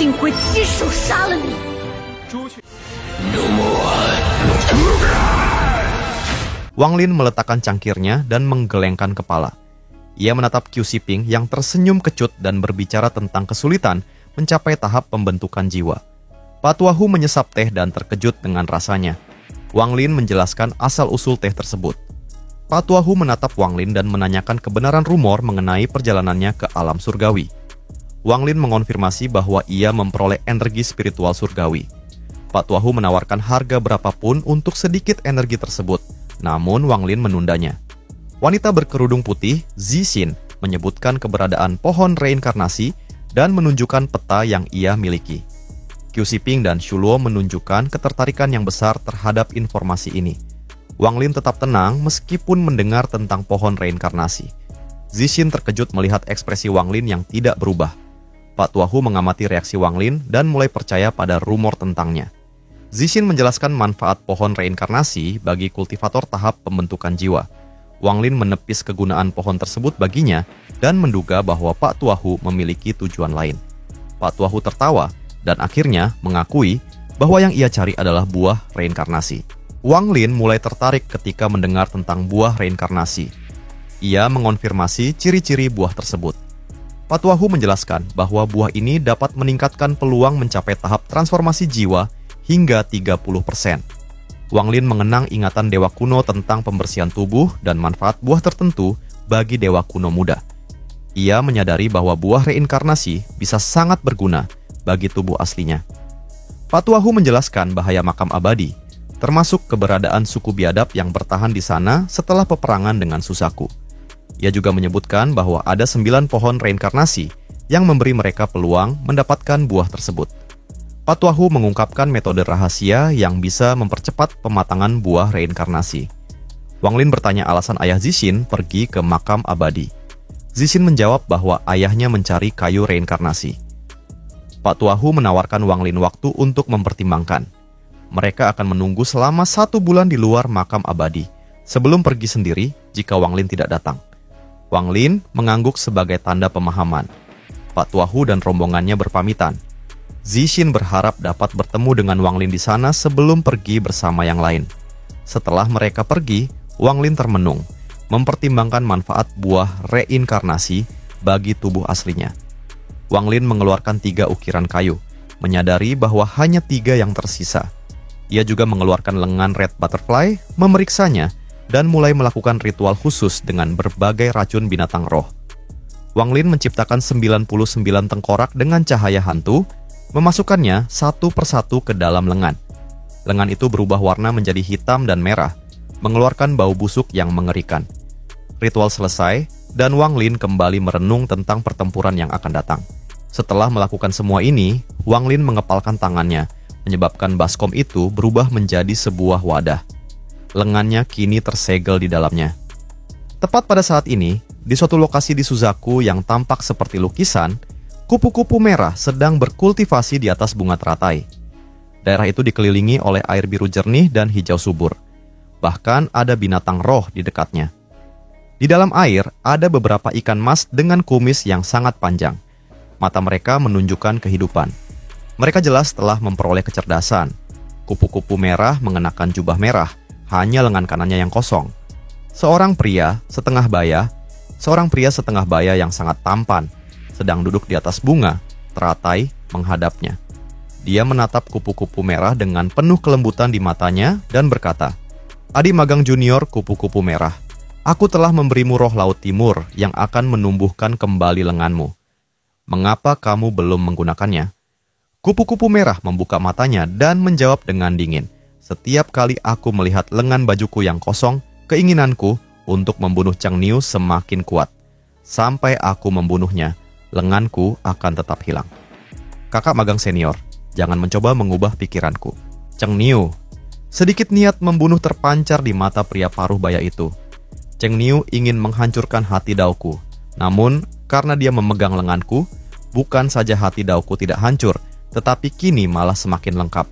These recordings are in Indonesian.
定会亲手杀了你。Wang Lin meletakkan cangkirnya dan menggelengkan kepala. Ia menatap Qiu Siping yang tersenyum kecut dan berbicara tentang kesulitan mencapai tahap pembentukan jiwa. Pak Tuahu menyesap teh dan terkejut dengan rasanya. Wang Lin menjelaskan asal-usul teh tersebut. Pak Tuahu menatap Wang Lin dan menanyakan kebenaran rumor mengenai perjalanannya ke alam surgawi. Wang Lin mengonfirmasi bahwa ia memperoleh energi spiritual surgawi. Pak Tuahu menawarkan harga berapapun untuk sedikit energi tersebut, namun Wang Lin menundanya. Wanita berkerudung putih, Zixin, menyebutkan keberadaan pohon reinkarnasi dan menunjukkan peta yang ia miliki. Qiu Siping dan Xu Luo menunjukkan ketertarikan yang besar terhadap informasi ini. Wang Lin tetap tenang meskipun mendengar tentang pohon reinkarnasi. Zixin terkejut melihat ekspresi Wang Lin yang tidak berubah. Pak Tuahu mengamati reaksi Wang Lin dan mulai percaya pada rumor tentangnya. Zixin menjelaskan manfaat pohon reinkarnasi bagi kultivator tahap pembentukan jiwa. Wang Lin menepis kegunaan pohon tersebut baginya dan menduga bahwa Pak Tuahu memiliki tujuan lain. Pak Tuahu tertawa dan akhirnya mengakui bahwa yang ia cari adalah buah reinkarnasi. Wang Lin mulai tertarik ketika mendengar tentang buah reinkarnasi. Ia mengonfirmasi ciri-ciri buah tersebut. Pak Tuahu menjelaskan bahwa buah ini dapat meningkatkan peluang mencapai tahap transformasi jiwa hingga 30%. Wang Lin mengenang ingatan dewa kuno tentang pembersihan tubuh dan manfaat buah tertentu bagi dewa kuno muda. Ia menyadari bahwa buah reinkarnasi bisa sangat berguna bagi tubuh aslinya. Pak Tuahu menjelaskan bahaya makam abadi, termasuk keberadaan suku biadab yang bertahan di sana setelah peperangan dengan Suzaku. Ia juga menyebutkan bahwa ada 9 pohon reinkarnasi yang memberi mereka peluang mendapatkan buah tersebut. Pak Tuahu mengungkapkan metode rahasia yang bisa mempercepat pematangan buah reinkarnasi. Wang Lin bertanya alasan ayah Zixin pergi ke makam abadi. Zixin menjawab bahwa ayahnya mencari kayu reinkarnasi. Pak Tuahu menawarkan Wang Lin waktu untuk mempertimbangkan. Mereka akan menunggu selama 1 bulan di luar makam abadi, sebelum pergi sendiri jika Wang Lin tidak datang. Wang Lin mengangguk sebagai tanda pemahaman. Pak Tuahu dan rombongannya berpamitan. Zixin berharap dapat bertemu dengan Wang Lin di sana sebelum pergi bersama yang lain. Setelah mereka pergi, Wang Lin termenung, mempertimbangkan manfaat buah reinkarnasi bagi tubuh aslinya. Wang Lin mengeluarkan 3 ukiran kayu, menyadari bahwa hanya 3 yang tersisa. Ia juga mengeluarkan lengan red butterfly, memeriksanya, dan mulai melakukan ritual khusus dengan berbagai racun binatang roh. Wang Lin menciptakan 99 tengkorak dengan cahaya hantu, memasukkannya satu persatu ke dalam lengan. Lengan itu berubah warna menjadi hitam dan merah, mengeluarkan bau busuk yang mengerikan. Ritual selesai, dan Wang Lin kembali merenung tentang pertempuran yang akan datang. Setelah melakukan semua ini, Wang Lin mengepalkan tangannya, menyebabkan baskom itu berubah menjadi sebuah wadah. Lengannya kini tersegel di dalamnya. Tepat pada saat ini, di suatu lokasi di Suzaku yang tampak seperti lukisan, kupu-kupu merah sedang berkultivasi di atas bunga teratai. Daerah itu dikelilingi oleh air biru jernih dan hijau subur. Bahkan ada binatang roh di dekatnya. Di dalam air ada beberapa ikan mas dengan kumis yang sangat panjang. Mata mereka menunjukkan kehidupan. Mereka jelas telah memperoleh kecerdasan. Kupu-kupu merah mengenakan jubah merah, hanya lengan kanannya yang kosong. Seorang pria setengah baya yang sangat tampan, sedang duduk di atas bunga teratai menghadapnya. Dia menatap kupu-kupu merah dengan penuh kelembutan di matanya dan berkata, "Adi magang junior kupu-kupu merah, aku telah memberimu roh laut timur yang akan menumbuhkan kembali lenganmu. Mengapa kamu belum menggunakannya?" Kupu-kupu merah membuka matanya dan menjawab dengan dingin, "Setiap kali aku melihat lengan bajuku yang kosong, keinginanku untuk membunuh Cheng Niu semakin kuat. Sampai aku membunuhnya, lenganku akan tetap hilang. Kakak magang senior, jangan mencoba mengubah pikiranku. Cheng Niu." Sedikit niat membunuh terpancar di mata pria paruh baya itu. Cheng Niu ingin menghancurkan hati Daoku. Namun, karena dia memegang lenganku, bukan saja hati Daoku tidak hancur, tetapi kini malah semakin lengkap.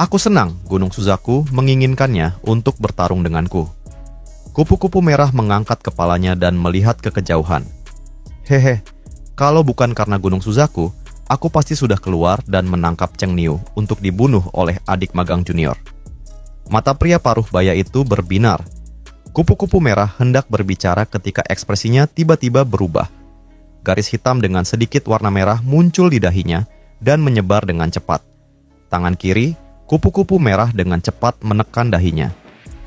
Aku senang Gunung Suzaku menginginkannya untuk bertarung denganku. Kupu-kupu merah mengangkat kepalanya dan melihat ke kejauhan. Hehe, kalau bukan karena Gunung Suzaku, aku pasti sudah keluar dan menangkap Cheng Niu untuk dibunuh oleh adik magang junior. Mata pria paruh baya itu berbinar. Kupu-kupu merah hendak berbicara ketika ekspresinya tiba-tiba berubah. Garis hitam dengan sedikit warna merah muncul di dahinya dan menyebar dengan cepat. Tangan kiri, kupu-kupu merah dengan cepat menekan dahinya.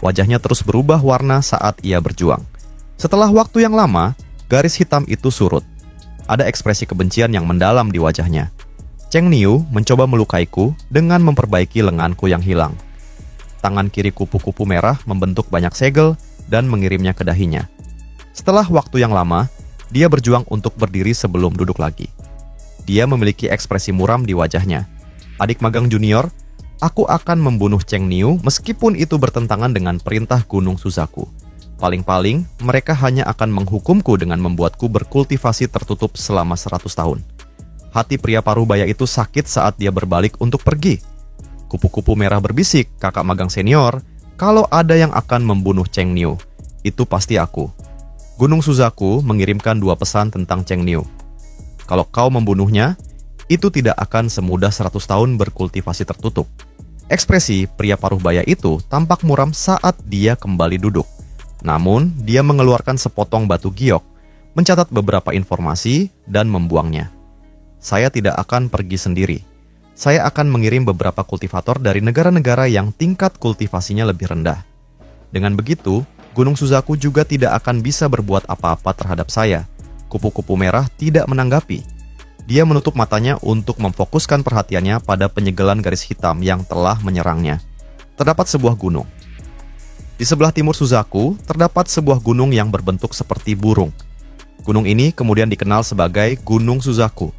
Wajahnya terus berubah warna saat ia berjuang. Setelah waktu yang lama, garis hitam itu surut. Ada ekspresi kebencian yang mendalam di wajahnya. Cheng Niu mencoba melukaiku dengan memperbaiki lenganku yang hilang. Tangan kiri kupu-kupu merah membentuk banyak segel dan mengirimnya ke dahinya. Setelah waktu yang lama, dia berjuang untuk berdiri sebelum duduk lagi. Dia memiliki ekspresi muram di wajahnya. Adik magang junior, aku akan membunuh Cheng Niu meskipun itu bertentangan dengan perintah Gunung Suzaku. Paling-paling, mereka hanya akan menghukumku dengan membuatku berkultivasi tertutup selama 100 tahun. Hati pria paruh baya itu sakit saat dia berbalik untuk pergi. Kupu-kupu merah berbisik, kakak magang senior, kalau ada yang akan membunuh Cheng Niu, itu pasti aku. Gunung Suzaku mengirimkan 2 pesan tentang Cheng Niu. Kalau kau membunuhnya, itu tidak akan semudah 100 tahun berkultivasi tertutup. Ekspresi pria paruh baya itu tampak muram saat dia kembali duduk. Namun, dia mengeluarkan sepotong batu giok, mencatat beberapa informasi, dan membuangnya. Saya tidak akan pergi sendiri. Saya akan mengirim beberapa kultivator dari negara-negara yang tingkat kultivasinya lebih rendah. Dengan begitu, Gunung Suzaku juga tidak akan bisa berbuat apa-apa terhadap saya. Kupu-kupu merah tidak menanggapi. Dia menutup matanya untuk memfokuskan perhatiannya pada penyegelan garis hitam yang telah menyerangnya. Terdapat sebuah gunung. Di sebelah timur Suzaku, terdapat sebuah gunung yang berbentuk seperti burung. Gunung ini kemudian dikenal sebagai Gunung Suzaku.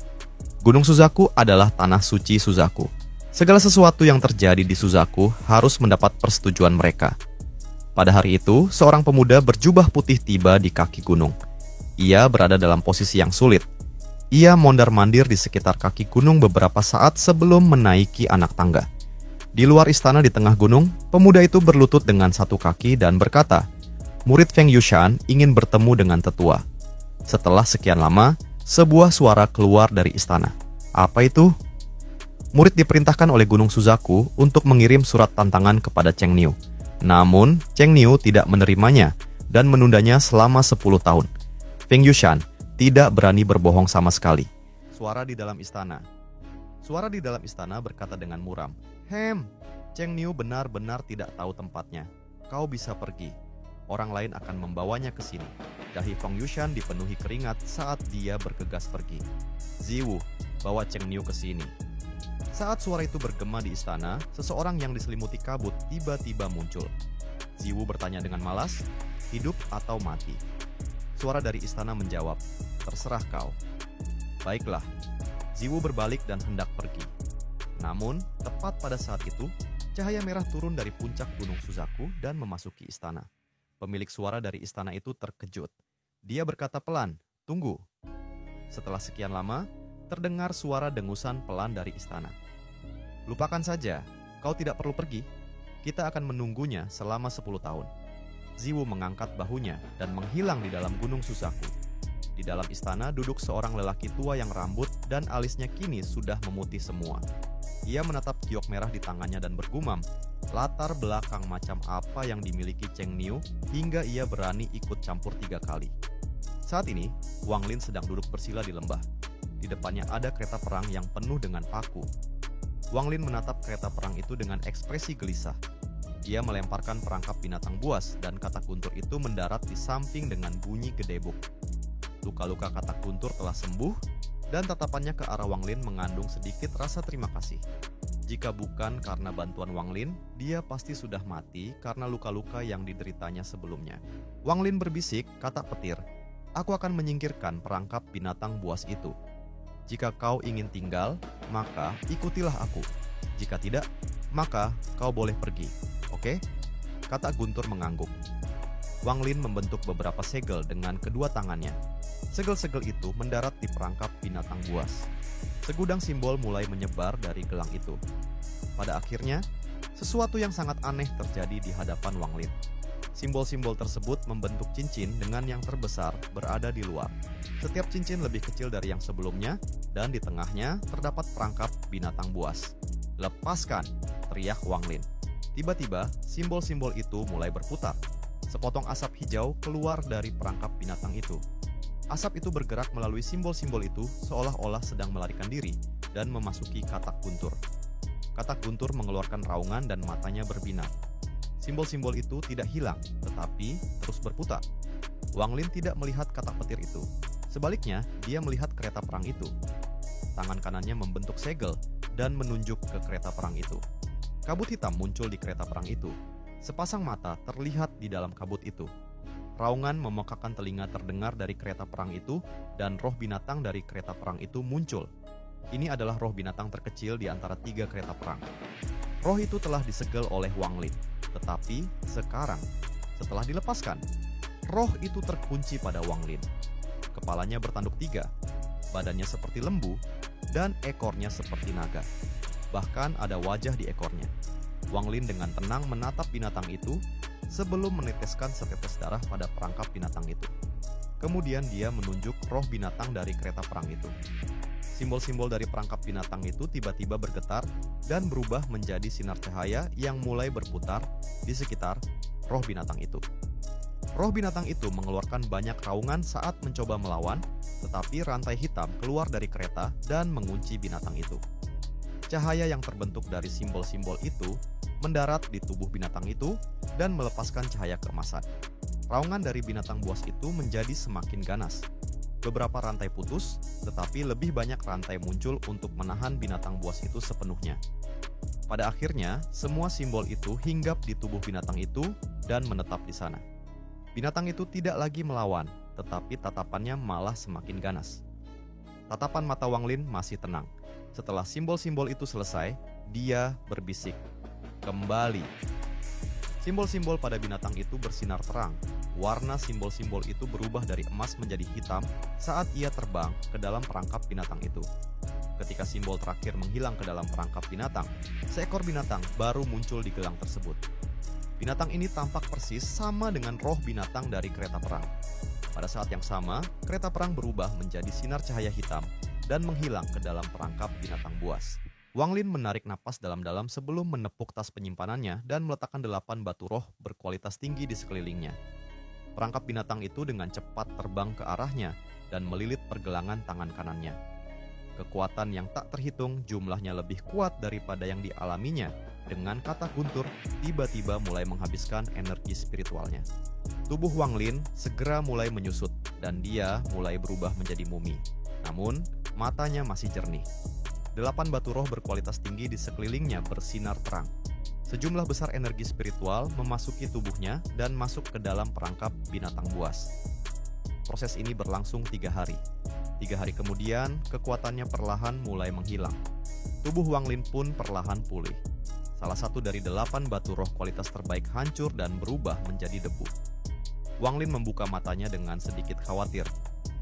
Gunung Suzaku adalah tanah suci Suzaku. Segala sesuatu yang terjadi di Suzaku harus mendapat persetujuan mereka. Pada hari itu, seorang pemuda berjubah putih tiba di kaki gunung. Ia berada dalam posisi yang sulit. Ia mondar-mandir di sekitar kaki gunung beberapa saat sebelum menaiki anak tangga. Di luar istana di tengah gunung, pemuda itu berlutut dengan satu kaki dan berkata, murid Feng Yushan ingin bertemu dengan tetua. Setelah sekian lama, sebuah suara keluar dari istana. Apa itu? Murid diperintahkan oleh Gunung Suzaku untuk mengirim surat tantangan kepada Cheng Niu. Namun, Cheng Niu tidak menerimanya dan menundanya selama 10 tahun. Feng Yushan tidak berani berbohong sama sekali. Suara di dalam istana. Suara di dalam istana berkata dengan muram, Cheng Niu benar-benar tidak tahu tempatnya. Kau bisa pergi. Orang lain akan membawanya ke sini. Dahi Feng Yushan dipenuhi keringat saat dia bergegas pergi. Ziwu, bawa Cheng Niu ke sini. Saat suara itu bergema di istana, seseorang yang diselimuti kabut tiba-tiba muncul. Ziwu bertanya dengan malas, hidup atau mati? Suara dari istana menjawab, terserah kau. Baiklah, Ziwu berbalik dan hendak pergi. Namun, tepat pada saat itu, cahaya merah turun dari puncak Gunung Suzaku dan memasuki istana. Pemilik suara dari istana itu terkejut. Dia berkata pelan, tunggu. Setelah sekian lama, terdengar suara dengusan pelan dari istana. Lupakan saja, kau tidak perlu pergi. Kita akan menunggunya selama 10 tahun. Ziwu mengangkat bahunya dan menghilang di dalam Gunung Suzaku. Di dalam istana duduk seorang lelaki tua yang rambut dan alisnya kini sudah memutih semua. Ia menatap giok merah di tangannya dan bergumam, latar belakang macam apa yang dimiliki Cheng Niu hingga ia berani ikut campur 3 kali. Saat ini, Wang Lin sedang duduk bersila di lembah. Di depannya ada kereta perang yang penuh dengan paku. Wang Lin menatap kereta perang itu dengan ekspresi gelisah. Dia melemparkan perangkap binatang buas dan katak guntur itu mendarat di samping dengan bunyi gedebuk. Luka-luka katak guntur telah sembuh dan tatapannya ke arah Wang Lin mengandung sedikit rasa terima kasih. Jika bukan karena bantuan Wang Lin, dia pasti sudah mati karena luka-luka yang dideritanya sebelumnya. Wang Lin berbisik, kata petir, aku akan menyingkirkan perangkap binatang buas itu. Jika kau ingin tinggal, maka ikutilah aku. Jika tidak, maka kau boleh pergi. Oke? Kata guntur mengangguk. Wang Lin membentuk beberapa segel dengan kedua tangannya. Segel-segel itu mendarat di perangkap binatang buas. Segudang simbol mulai menyebar dari gelang itu. Pada akhirnya, sesuatu yang sangat aneh terjadi di hadapan Wang Lin. Simbol-simbol tersebut membentuk cincin dengan yang terbesar berada di luar. Setiap cincin lebih kecil dari yang sebelumnya, dan di tengahnya terdapat perangkap binatang buas. "Lepaskan!" teriak Wang Lin. Tiba-tiba, simbol-simbol itu mulai berputar. Sepotong asap hijau keluar dari perangkap binatang itu. Asap itu bergerak melalui simbol-simbol itu seolah-olah sedang melarikan diri dan memasuki katak guntur. Katak guntur mengeluarkan raungan dan matanya berbinar. Simbol-simbol itu tidak hilang, tetapi terus berputar. Wang Lin tidak melihat katak petir itu. Sebaliknya, dia melihat kereta perang itu. Tangan kanannya membentuk segel dan menunjuk ke kereta perang itu. Kabut hitam muncul di kereta perang itu. Sepasang mata terlihat di dalam kabut itu. Raungan memekakkan telinga terdengar dari kereta perang itu, dan roh binatang dari kereta perang itu muncul. Ini adalah roh binatang terkecil di antara 3 kereta perang. Roh itu telah disegel oleh Wang Lin. Tetapi sekarang, setelah dilepaskan, roh itu terkunci pada Wang Lin. Kepalanya bertanduk 3, badannya seperti lembu, dan ekornya seperti naga. Bahkan ada wajah di ekornya. Wang Lin dengan tenang menatap binatang itu sebelum meneteskan setetes darah pada perangkap binatang itu. Kemudian dia menunjuk roh binatang dari kereta perang itu. Simbol-simbol dari perangkap binatang itu tiba-tiba bergetar dan berubah menjadi sinar cahaya yang mulai berputar di sekitar roh binatang itu. Roh binatang itu mengeluarkan banyak raungan saat mencoba melawan, tetapi rantai hitam keluar dari kereta dan mengunci binatang itu. Cahaya yang terbentuk dari simbol-simbol itu mendarat di tubuh binatang itu dan melepaskan cahaya keemasan. Raungan dari binatang buas itu menjadi semakin ganas. Beberapa rantai putus, tetapi lebih banyak rantai muncul untuk menahan binatang buas itu sepenuhnya. Pada akhirnya, semua simbol itu hinggap di tubuh binatang itu dan menetap di sana. Binatang itu tidak lagi melawan, tetapi tatapannya malah semakin ganas. Tatapan mata Wang Lin masih tenang. Setelah simbol-simbol itu selesai, dia berbisik, "Kembali." Simbol-simbol pada binatang itu bersinar terang. Warna simbol-simbol itu berubah dari emas menjadi hitam saat ia terbang ke dalam perangkap binatang itu. Ketika simbol terakhir menghilang ke dalam perangkap binatang, seekor binatang baru muncul di gelang tersebut. Binatang ini tampak persis sama dengan roh binatang dari kereta perang. Pada saat yang sama, kereta perang berubah menjadi sinar cahaya hitam dan menghilang ke dalam perangkap binatang buas. Wang Lin menarik napas dalam-dalam sebelum menepuk tas penyimpanannya dan meletakkan 8 batu roh berkualitas tinggi di sekelilingnya. Perangkap binatang itu dengan cepat terbang ke arahnya dan melilit pergelangan tangan kanannya. Kekuatan yang tak terhitung jumlahnya lebih kuat daripada yang dialaminya dengan katak guntur tiba-tiba mulai menghabiskan energi spiritualnya. Tubuh Wang Lin segera mulai menyusut dan dia mulai berubah menjadi mumi. Namun, matanya masih jernih. 8 batu roh berkualitas tinggi di sekelilingnya bersinar terang. Sejumlah besar energi spiritual memasuki tubuhnya dan masuk ke dalam perangkap binatang buas. Proses ini berlangsung 3 hari. 3 hari kemudian, kekuatannya perlahan mulai menghilang. Tubuh Wang Lin pun perlahan pulih. Salah satu dari 8 batu roh kualitas terbaik hancur dan berubah menjadi debu. Wang Lin membuka matanya dengan sedikit khawatir.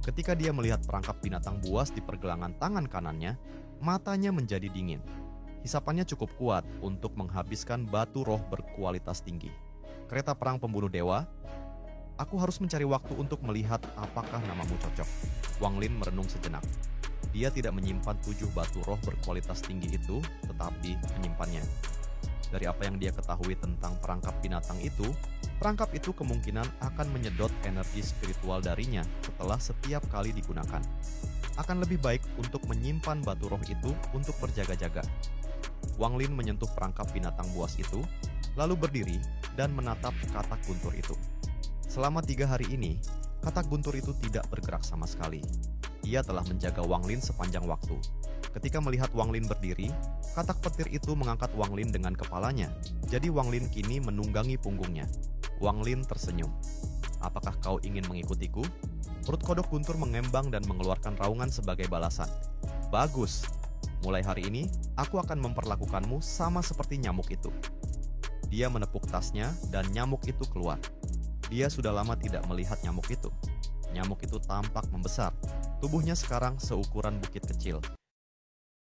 Ketika dia melihat perangkap binatang buas di pergelangan tangan kanannya, matanya menjadi dingin. Hisapannya cukup kuat untuk menghabiskan batu roh berkualitas tinggi. Kereta perang pembunuh dewa, aku harus mencari waktu untuk melihat apakah namamu cocok. Wang Lin merenung sejenak. Dia tidak menyimpan 7 batu roh berkualitas tinggi itu, tetapi menyimpannya. Dari apa yang dia ketahui tentang perangkap binatang itu, perangkap itu kemungkinan akan menyedot energi spiritual darinya setelah setiap kali digunakan. Akan lebih baik untuk menyimpan batu roh itu untuk berjaga-jaga. Wang Lin menyentuh perangkap binatang buas itu, lalu berdiri dan menatap katak guntur itu. Selama 3 hari ini, katak guntur itu tidak bergerak sama sekali. Ia telah menjaga Wang Lin sepanjang waktu. Ketika melihat Wang Lin berdiri, katak petir itu mengangkat Wang Lin dengan kepalanya. Jadi Wang Lin kini menunggangi punggungnya. Wang Lin tersenyum. "Apakah kau ingin mengikutiku?" Perut kodok guntur mengembang dan mengeluarkan raungan sebagai balasan. "Bagus. Mulai hari ini, aku akan memperlakukanmu sama seperti nyamuk itu." Dia menepuk tasnya dan nyamuk itu keluar. Dia sudah lama tidak melihat nyamuk itu. Nyamuk itu tampak membesar. Tubuhnya sekarang seukuran bukit kecil.